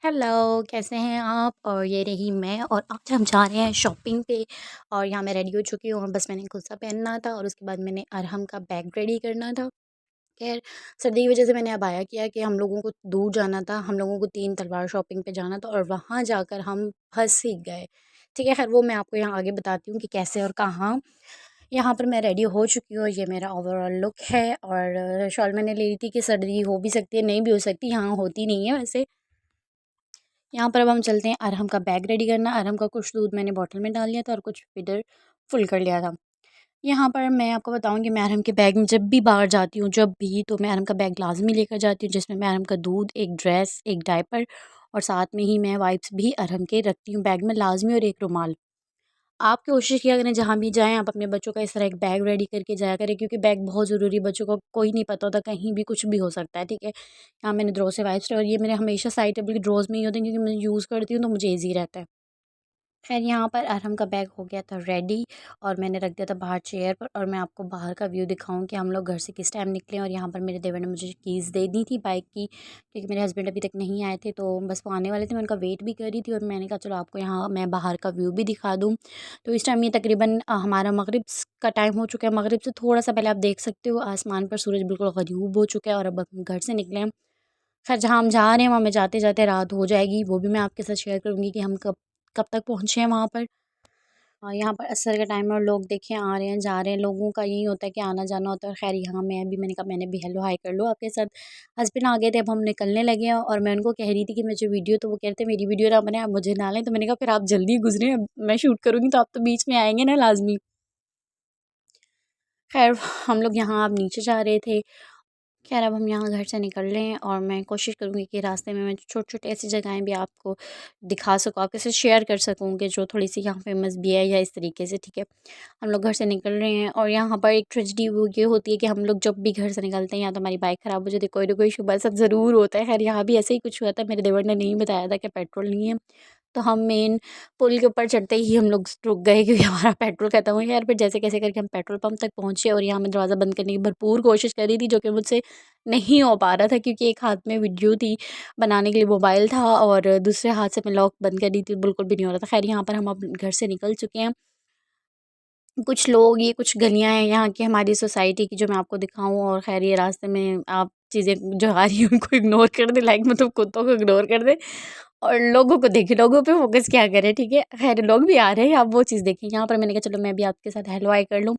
Hello, कैसे हैं आप? और ये रही मैं और आज हम जा रहे हैं शॉपिंग पे। और यहाँ मैं रेडी हो चुकी हूँ और बस मैंने कुर्ता पहनना था और उसके बाद मैंने अरहम का बैग रेडी करना था। ख़ैर सर्दी की वज़ह से मैंने अबाया किया कि हम लोगों को दूर जाना था, हम लोगों को 3 तलवार शॉपिंग पे जाना था और वहाँ जाकर हम फँस ही गए। ठीक है, ख़ैर वो मैं आपको यहाँ आगे बताती हूँ कि कैसे और कहाँ। यहाँ पर मैं रेडी हो चुकी हूँ, ये मेरा ओवरऑल लुक है और शॉल मैंने ले ली थी कि सर्दी हो भी सकती है, नहीं भी हो सकती, यहाँ होती नहीं है वैसे। यहाँ पर अब हम चलते हैं अरहम का बैग रेडी करना। अरहम का कुछ दूध मैंने बॉटल में डाल लिया था और कुछ इधर फुल कर लिया था। यहाँ पर मैं आपको बताऊँ कि मैं अरहम के बैग में जब भी बाहर जाती हूँ, जब भी, तो मैं अरहम का बैग लाज़मी लेकर जाती हूँ, जिसमें मैं अरहम का दूध, एक ड्रेस, एक डायपर और साथ में ही मैं वाइप्स भी अरहम के रखती हूँ बैग में लाज़मी, और एक रुमाल। आप कोशिश किया करें जहाँ भी जाएँ आप अपने बच्चों का इस तरह एक बैग रेडी करके जाया करें, क्योंकि बैग बहुत ज़रूरी है। बच्चों को कोई नहीं पता होता, कहीं भी कुछ भी हो सकता है, ठीक है। यहाँ मैंने ड्रॉ से वाइप्स और ये मेरे हमेशा साइड टेबल की ड्रॉज़ में ही होते हैं, क्योंकि मैं यूज़ करती हूँ तो मुझे ईज़ी रहता है। ख़ैर यहाँ पर अरहम का बैग हो गया था रेडी और मैंने रख दिया था बाहर चेयर पर, और मैं आपको बाहर का व्यू दिखाऊँ कि हम लोग घर से किस टाइम निकले। और यहाँ पर मेरे देवर ने मुझे कीज़ दे दी थी बाइक की, क्योंकि मेरे हस्बैंड अभी तक नहीं आए थे, तो बस वो आने वाले थे, मैं उनका वेट भी कर रही थी। और मैंने कहा चलो आपको यहाँ मैं बाहर का व्यू भी दिखा दूँ। तो इस टाइम ये तकरीबन हमारा मगरिब का टाइम हो चुका है। मगरिब से थोड़ा सा पहले आप देख सकते हो आसमान पर सूरज बिल्कुल गरूब हो चुका है और अब हम घर से निकले हैं। खैर जहाँ हम जा रहे हैं वहाँ में जाते-जाते रात हो जाएगी, वो भी मैं आपके साथ शेयर करूँगी कि हम कब कब तक पहुँचे हैं वहाँ पर। यहाँ पर असर का टाइम है और लोग देखें आ रहे हैं, जा रहे हैं, लोगों का यही होता है कि आना-जाना होता है। ख़ैर यहाँ मैंने कहा मैंने भी हेलो हाय कर लूँ आपके साथ। हस्बैंड आ गए थे, अब हम निकलने लगे हैं और मैं उनको कह रही थी कि मुझे वीडियो, तो वो कह रहे थे मेरी वीडियो ना बने, आप मुझे ना लें। तो मैंने कहा फिर आप जल्दी गुज़रें, अब मैं शूट करूँगी तो आप तो बीच में आएँगे ना लाज़मी। ख़ैर हम लोग यहाँ अब नीचे जा रहे थे। ख़ैर अब हम यहाँ घर से निकल रहे हैं और मैं कोशिश करूँगी कि रास्ते में मैं छोटे-छोटे ऐसी जगहें भी आपको दिखा सकूँ, आपके साथ शेयर कर सकूँ कि जो थोड़ी-सी यहाँ फ़ेमस भी है या इस तरीके से, ठीक है। हम लोग घर से निकल रहे हैं और यहाँ पर एक ट्रेजेडी वो ये होती है कि हम लोग जब भी घर से निकलते हैं या तो हमारी बाइक ख़राब हो जाती है, कोई ना कोई शुभ-असर ज़रूर होता है। ख़ैर यहाँ भी ऐसे ही कुछ हुआ था, मेरे देवर ने नहीं बताया था कि पेट्रोल नहीं है। तो हम मेन पुल के ऊपर चढ़ते ही हम लोग रुक गए, क्योंकि हमारा पेट्रोल ख़त्म हो गया। यार फिर जैसे-कैसे करके हम पेट्रोल पंप तक पहुँचे और यहाँ मैं दरवाज़ा बंद करने की भरपूर कोशिश कर रही थी, जो कि मुझसे नहीं हो पा रहा था, क्योंकि एक हाथ में वीडियो थी बनाने के लिए मोबाइल था और दूसरे हाथ से मैं लॉक बंद कर रही थी, बिल्कुल भी नहीं हो रहा था। ख़ैर यहाँ पर हम अब घर से निकल चुके हैं। कुछ लोग, ये कुछ गलियाँ हैं यहाँ की हमारी सोसाइटी की जो मैं आपको दिखाऊँ, और ख़ैर ये रास्ते में आप चीज़ें जो आ रही हैं उनको इग्नोर कर दें, लाइक मतलब कुत्तों को इग्नोर कर दें और लोगों को देखें, लोगों पे फ़ोकस क्या करें, ठीक है? ख़ैर लोग भी आ रहे हैं, आप वो चीज़ देखें। यहाँ पर मैंने कहा चलो मैं भी आपके साथ हेलो हाय कर लूँ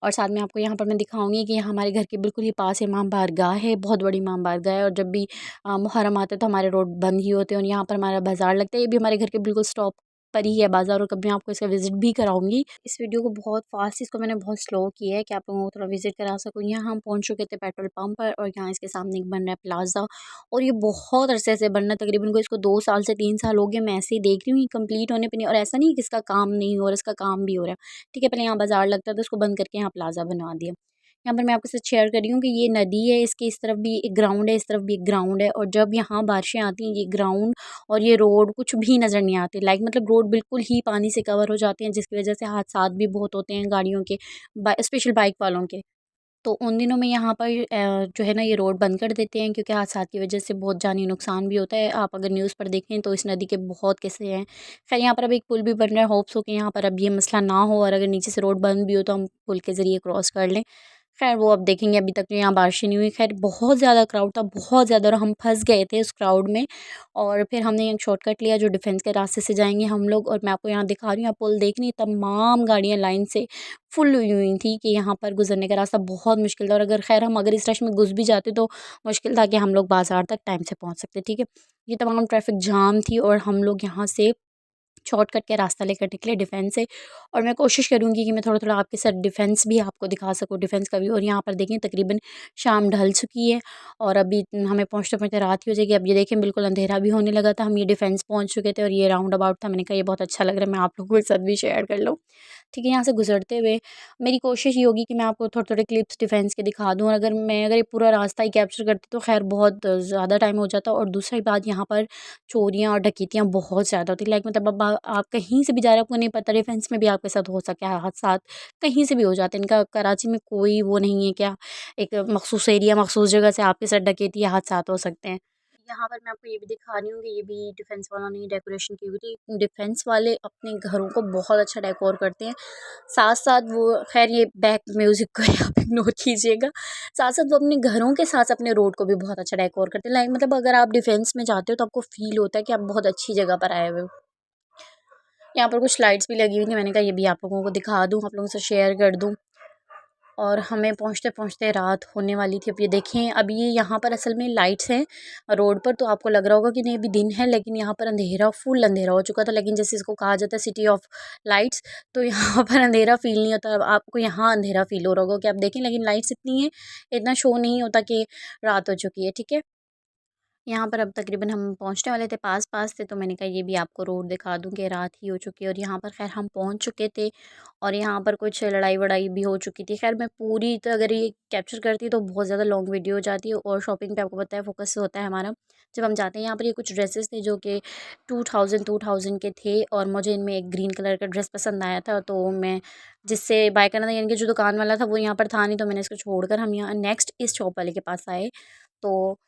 और साथ में आपको यहाँ पर मैं दिखाऊँगी कि यहाँ हमारे घर के बिल्कुल ही पास इमाम बारगाह है, बहुत बड़ी इमाम बारगाह है। और जब भी मुहर्रम आता है तो हमारे रोड बंद ही होते हैं और यहाँ पर हमारा बाज़ार लगता है, ये भी हमारे घर के बिल्कुल स्टॉप पर ही है बाज़ार, और कभी मैं आपको इसका विज़िट भी कराऊँगी। इस वीडियो को बहुत फ़ास्ट, इसको मैंने बहुत स्लो किया है कि आप लोगों को थोड़ा विज़िट करा सकूँ। यहाँ हम पहुँच चुके थे पेट्रोल पंप पर और यहाँ इसके सामने एक बन रहा है प्लाज़ा, और ये बहुत अरसे से बनना, तकरीबन कोई इसको 2 साल से 3 साल हो गए। मैं ऐसे ही देख रही हूँ, ये कंप्लीट होने पे नहीं, और ऐसा नहीं है कि इसका काम नहीं हो रहा, इसका काम भी हो रहा है। ठीक है, पहले यहाँ बाज़ार लगता था, उसको बंद करके यहाँ प्लाज़ा बना दिया। यहाँ पर मैं आपके साथ शेयर कर रही हूँ कि ये नदी है, इसके इस तरफ भी एक ग्राउंड है, इस तरफ भी एक ग्राउंड है, और जब यहाँ बारिशें आती हैं, ये ग्राउंड और ये रोड कुछ भी नज़र नहीं आती। लाइक मतलब रोड बिल्कुल ही पानी से कवर हो जाती हैं, जिसकी वज़ह से हादसात भी बहुत होते हैं गाड़ियों के, स्पेशल बाइक वालों के। तो उन दिनों में यहाँ पर जो है ना ये रोड बंद कर देते हैं, क्योंकि हादसात की वजह से बहुत जानी नुकसान भी होता है। आप अगर न्यूज़ पर देखें तो इस नदी के बहुत किस्से हैं। ख़ैर यहाँ पर अब एक पुल भी बन रहा है, होप्स हो कि यहाँ पर अब ये मसला ना हो, और अगर नीचे से रोड बंद भी हो तो हम पुल के ज़रिए क्रॉस कर लें। ख़ैर वो अब देखेंगे, अभी तक तो यहाँ बारिश ही नहीं हुई। ख़ैर बहुत ज़्यादा क्राउड था, बहुत ज़्यादा, और हम फँस गए थे उस क्राउड में। और फिर हमने एक शॉर्टकट लिया जो डिफेंस के रास्ते से जाएँगे हम लोग, और मैं आपको यहाँ दिखा रही हूँ, आप पुल देख रही हैं, तमाम गाड़ियाँ लाइन से फुल हुई हुई थी कि यहाँ पर गुज़रने का रास्ता बहुत मुश्किल था, और अगर इस रश में घुस भी जाते तो मुश्किल था कि हम लोग बाज़ार तक टाइम से पहुँच सकते, ठीक है। ये तमाम ट्रैफ़िक जाम थी और हम लोग यहाँ से शॉर्टकट के रास्ता लेकर निकले डिफेंस से, और मैं कोशिश करूँगी कि मैं थोड़ा-थोड़ा आपके साथ डिफेंस भी आपको दिखा सकूँ, डिफेंस का व्यू। और यहाँ पर देखें तकरीबन शाम ढल चुकी है और अभी हमें पहुँचते-पहुँचते रात ही हो जाएगी। अब ये देखें बिल्कुल अंधेरा भी होने लगा था, हम ये डिफेंस पहुँच चुके थे और ये राउंड अबाउट था। मैंने कहा ये बहुत अच्छा लग रहा है, मैं आप लोगों के साथ भी शेयर कर लूँ। ठीक है, यहाँ से गुज़रते हुए मेरी कोशिश ये होगी कि मैं आपको थोड़े-थोड़े क्लिप्स डिफेंस के दिखा दूँ, और अगर ये पूरा रास्ता ही कैप्चर करती तो ख़ैर बहुत ज़्यादा टाइम हो जाता। और दूसरी बात, यहाँ पर चोरियाँ और डकैतियाँ बहुत ज़्यादा होती हैं। लाइक मतलब अब आप कहीं से भी जा रहे हैं, आपको नहीं पता, डिफेंस में भी आपके साथ हो सकता है हादसात, कहीं से भी हो जाते हैं। इनका कराची में कोई वो नहीं है क्या, एक मखसूस एरिया, मखसूस जगह से आपके साथ डकैती या हादसात हो सकते हैं। यहाँ पर मैं आपको ये भी दिखा रही हूँ कि ये भी डिफेंस वालों ने डेकोरेशन की हुई थी। डिफेंस वाले अपने घरों को बहुत अच्छा डेकोर करते हैं। साथ-साथ वो ख़ैर ये बैक म्यूज़िक को आप इग्नोर कीजिएगा। साथ-साथ वो अपने घरों के साथ अपने रोड को भी बहुत अच्छा डेकोर करते हैं। लाइक मतलब अगर आप डिफेंस में जाते हो तो आपको फ़ील होता है कि आप बहुत अच्छी जगह पर आए हुए हो। यहाँ पर कुछ लाइट्स भी लगी हुई थी, मैंने कहा ये भी आप लोगों को दिखा दूँ, आप लोगों से शेयर कर दूँ। और हमें पहुँचते-पहुँचते रात होने वाली थी। अब ये देखें, अब ये यहाँ पर असल में लाइट्स हैं रोड पर, तो आपको लग रहा होगा कि नहीं अभी दिन है, लेकिन यहाँ पर अंधेरा, फुल अंधेरा हो चुका था। लेकिन जैसे इसको कहा जाता है सिटी ऑफ लाइट्स, तो यहाँ पर अंधेरा फ़ील नहीं होता। अब आपको यहाँ अंधेरा फ़ील हो रहा होगा कि आप देखें, लेकिन लाइट्स इतनी हैं, इतना शो नहीं होता कि रात हो चुकी है, ठीक है। यहाँ पर अब तकरीबन हम पहुँचने वाले थे, पास-पास थे, तो मैंने कहा ये भी आपको रोड दिखा दूँ कि रात ही हो चुकी है। और यहाँ पर ख़ैर हम पहुँच चुके थे और यहाँ पर कुछ लड़ाई-वड़ाई भी हो चुकी थी। ख़ैर मैं पूरी तो अगर ये कैप्चर करती तो बहुत ज़्यादा लॉन्ग वीडियो हो जाती है, और शॉपिंग पे आपको पता है फ़ोकस होता है हमारा। जब हम जाते हैं यहाँ पर, ये कुछ ड्रेसेस थे जो कि 2000 के थे, और मुझे इनमें एक ग्रीन कलर का ड्रेस पसंद आया था, तो मैं जिससे बाय करना था, यानी कि जो दुकान वाला था वो यहाँ पर था नहीं, तो मैंने इसको छोड़कर हम यहाँ नेक्स्ट इस शॉप वाले के पास आए। तो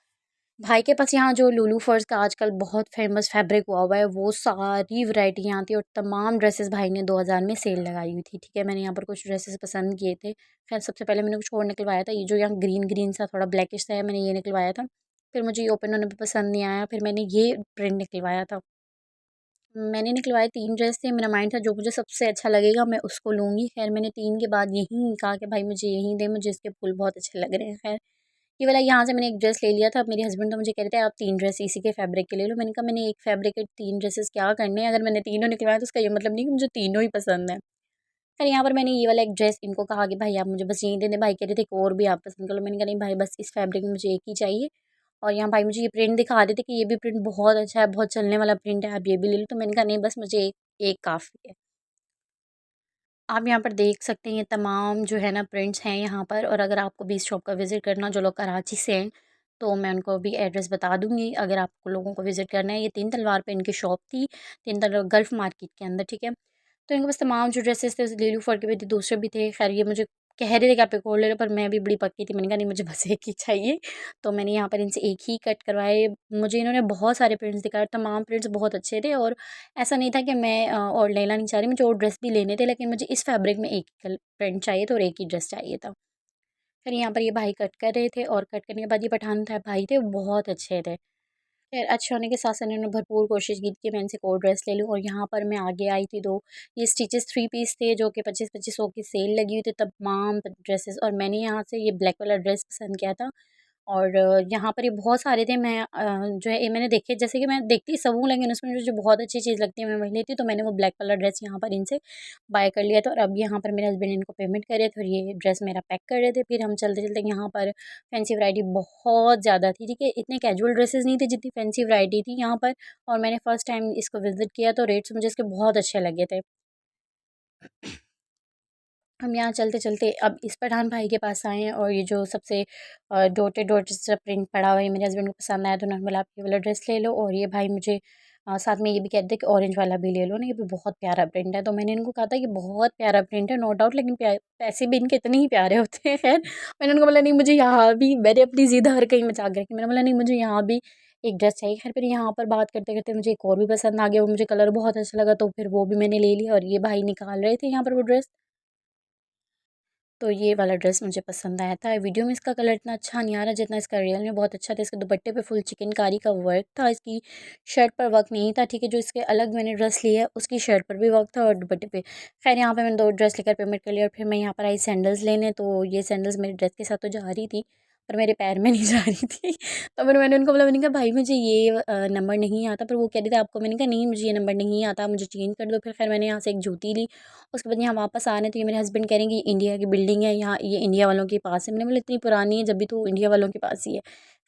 भाई के पास यहाँ जो लुलु फर्स का आजकल बहुत फेमस फैब्रिक हुआ हुआ है, वो सारी वैरायटी यहाँ थी, और तमाम ड्रेसेस भाई ने 2000 में सेल लगाई हुई थी, ठीक है। मैंने यहाँ पर कुछ ड्रेसेस पसंद किए थे। खैर सबसे पहले मैंने कुछ और निकलवाया था, ये जो यहाँ ग्रीन ग्रीन सा थोड़ा ब्लैकिश सा है, मैंने ये निकलवाया था। फिर मुझे ये ओपन होने पे पसंद नहीं आया, फिर मैंने ये प्रिंट निकलवाया था। मैंने निकलवाए 3 ड्रेस थे, मेरा माइंड था जो मुझे सबसे अच्छा लगेगा मैं उसको लूँगी। खैर मैंने 3 के बाद यही कहा कि भाई मुझे यही दे, मुझे इसके फूल बहुत अच्छे लग रहे हैं। खैर ये वाला यहाँ से मैंने एक ड्रेस ले लिया था। अब मेरे हस्बैंड तो मुझे कह रहे थे आप 3 ड्रेस इसी के फैब्रिक के ले लो। मैंने कहा मैंने एक फैब्रिक के 3 ड्रेसेस क्या करने हैं? अगर मैंने तीनों निकलवाए तो उसका ये मतलब नहीं कि मुझे तीनों ही पसंद है। खैर यहाँ पर मैंने ये वाला एक ड्रेस इनको कहा कि भाई आप मुझे बस यही दे दें। भाई कह रहे थे एक और भी आप पसंद कर लो। मैंने कहा नहीं भाई बस इस फैब्रिक में मुझे एक ही चाहिए। और यहाँ भाई मुझे ये प्रिंट दिखा रहे थे कि ये भी प्रिंट बहुत अच्छा है, बहुत चलने वाला प्रिंट है, आप ये भी ले लो। तो मैंने कहा नहीं बस मुझे एक एक काफ़ी है। आप यहाँ पर देख सकते हैं ये तमाम जो है ना प्रिंट्स हैं यहाँ पर। और अगर आपको भी इस शॉप का विज़िट करना, जो लोग कराची से हैं, तो मैं उनको भी एड्रेस बता दूँगी अगर आप लोगों को विज़िट करना है। ये 3 तलवार पे इनकी शॉप थी, 3 तलवार गल्फ़ मार्केट के अंदर, ठीक है। तो इनके पास तमाम जो ड्रेसेस थे नीलू फर के भी थे, दूसरे भी थे। ख़ैर ये मुझे कह रहे थे कि आप एक और ले लो, पर मैं भी बड़ी पक्की थी, मैंने कहा नहीं मुझे बस एक ही चाहिए। तो मैंने यहाँ पर इनसे एक ही कट करवाए। मुझे इन्होंने बहुत सारे प्रिंट्स दिखाए, तमाम प्रिंट्स बहुत अच्छे थे। और ऐसा नहीं था कि मैं और लेना नहीं चाह रही, मुझे और ड्रेस भी लेने थे, लेकिन मुझे इस फैब्रिक में एक ही प्रिंट चाहिए था और एक ही ड्रेस चाहिए था। फिर यहाँ पर ये भाई कट कर रहे थे, और कट करने के बाद ये पठान था भाई थे, वो बहुत अच्छे थे। खैर अच्छे होने के साथ-साथ इन्होंने भरपूर कोशिश की थी कि मैं इनसे कोई ड्रेस ले लूँ। और यहाँ पर मैं आगे आई थी, 2 ये स्टिचेस 3 पीस थे जो कि 25-25 की सेल लगी हुई थी, तमाम ड्रेसेस। और मैंने यहाँ से ये ब्लैक वाला ड्रेस पसंद किया था। और यहाँ पर ये बहुत सारे थे। मैं जो है ये मैंने देखे, जैसे कि मैं देखती सब हूँ, लेकिन उसमें मुझे जो बहुत अच्छी चीज़ लगती है मैं वही लेती हूँ। तो मैंने वो ब्लैक वाला ड्रेस यहाँ पर इनसे बाय कर लिया था। और अब यहाँ पर मेरे हस्बैंड इनको पेमेंट कर रहे थे और ये ड्रेस मेरा पैक कर रहे थे। फिर हम चलते-चलते यहाँ पर फैंसी वैरायटी बहुत ज़्यादा थी, ठीक है। इतने कैजुअल ड्रेसेस नहीं थे जितनी फैंसी वैरायटी थी यहाँ पर। और मैंने फर्स्ट टाइम इसको विज़िट किया, तो रेट्स मुझे इसके बहुत अच्छे लगे थे। हम यहाँ चलते-चलते अब इस पठान भाई के पास आए हैं, और ये जो सबसे डॉटेड-डॉटेड सा प्रिंट पड़ा हुआ है, ये मेरे हस्बैंड को पसंद आया, तो उन्होंने बोला आप ये वाला ड्रेस ले लो। और ये भाई मुझे साथ में ये भी कहते थे कि ऑरेंज वाला भी ले लो ना, ये भी बहुत प्यारा प्रिंट है। तो मैंने इनको कहा था कि बहुत प्यारा प्रिंट है नो डाउट, लेकिन पैसे भी इनके इतने ही प्यारे होते हैं। खैर मैंने उनको बोला नहीं मुझे यहाँ भी, मैंने अपनी ज़िद हर कहीं मचा के रखी। मैंने बोला नहीं मुझे यहाँ भी एक ड्रेस चाहिए। खैर फिर यहाँ पर बात करते-करते मुझे एक और भी पसंद आ गया, वो मुझे कलर बहुत अच्छा लगा, तो फिर वो भी मैंने ले लिया। और ये भाई निकाल रहे थे यहाँ पर वो ड्रेस, तो ये वाला ड्रेस मुझे पसंद आया था। वीडियो में इसका कलर इतना अच्छा नहीं आ रहा जितना इसका रियल में बहुत अच्छा था। इसके दुपट्टे पे फुल चिकनकारी का वर्क था, इसकी शर्ट पर वर्क नहीं था, ठीक है। जो इसके अलग मैंने ड्रेस लिया है उसकी शर्ट पर भी वर्क था और दुपट्टे पे। खैर यहाँ पे मैंने 2 ड्रेस लेकर पेमेंट कर लिया, और फिर मैं यहाँ पर आई सैंडल्स लेने। तो ये सैंडल्स मेरे ड्रेस के साथ तो जा रही थी, पर मेरे पैर में नहीं जा रही थी। तो फिर मैंने उनको बोला, मैंने कहा भाई मुझे ये नंबर नहीं आता। पर वो कह रहे थे आपको, मैंने कहा नहीं मुझे ये नंबर नहीं आता, मुझे चेंज कर दो। फिर खैर मैंने यहाँ से एक जूती ली। उसके बाद यहाँ वापस आ रहे थे, मेरे हस्बैंड कह रहे हैं कि इंडिया की बिल्डिंग है यहाँ, ये इंडिया वालों के पास है। मैंने बोला इतनी पुरानी है जब भी तो इंडिया वालों के पास ही है।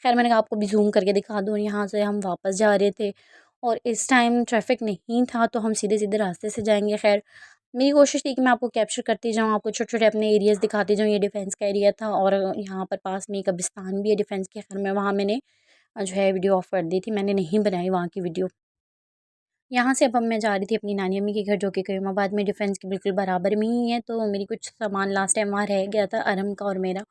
खैर मैंने कहा आपको भी ज़ूम करके दिखा दूँ। और यहाँ से हम वापस जा रहे थे, और इस टाइम ट्रैफिक नहीं था, तो हम सीधे-सीधे रास्ते से जाएँगे। खैर मेरी कोशिश थी कि मैं आपको कैप्चर करती जाऊँ, आपको छोटे-छोटे अपने एरियाज़ दिखाती जाऊँ। ये डिफेंस का एरिया था, और यहाँ पर पास में एक कब्रिस्तान भी है डिफेंस के। खैर मैं वहाँ मैंने जो है वीडियो ऑफ कर दी थी, मैंने नहीं बनाई वहाँ की वीडियो। यहाँ से अब मैं जा रही थी अपनी नानी अम्मी के घर, जो कि करीमाबाद में डिफेंस के बिल्कुल बराबर में ही है। तो मेरी कुछ सामान लास्ट टाइम वहाँ रह गया था, अरम का और मेरा।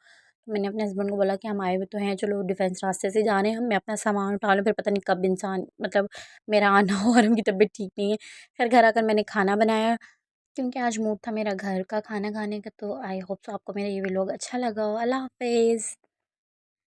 तो मैंने अपने हस्बैंड को बोला कि हम आए हुए तो हैं, चलो डिफेंस रास्ते से जा रहे हैं, हम मैं अपना सामान उठा लूँ, फिर पता नहीं कब इंसान मतलब मेरा आना हो और उनकी तबीयत ठीक नहीं है। फिर घर आकर मैंने खाना बनाया, क्योंकि आज मूड था मेरा घर का खाना खाने का। तो आई होप सो आपको मेरा ये व्लॉग अच्छा लगा हो। अल्लाह हाफ़िज़।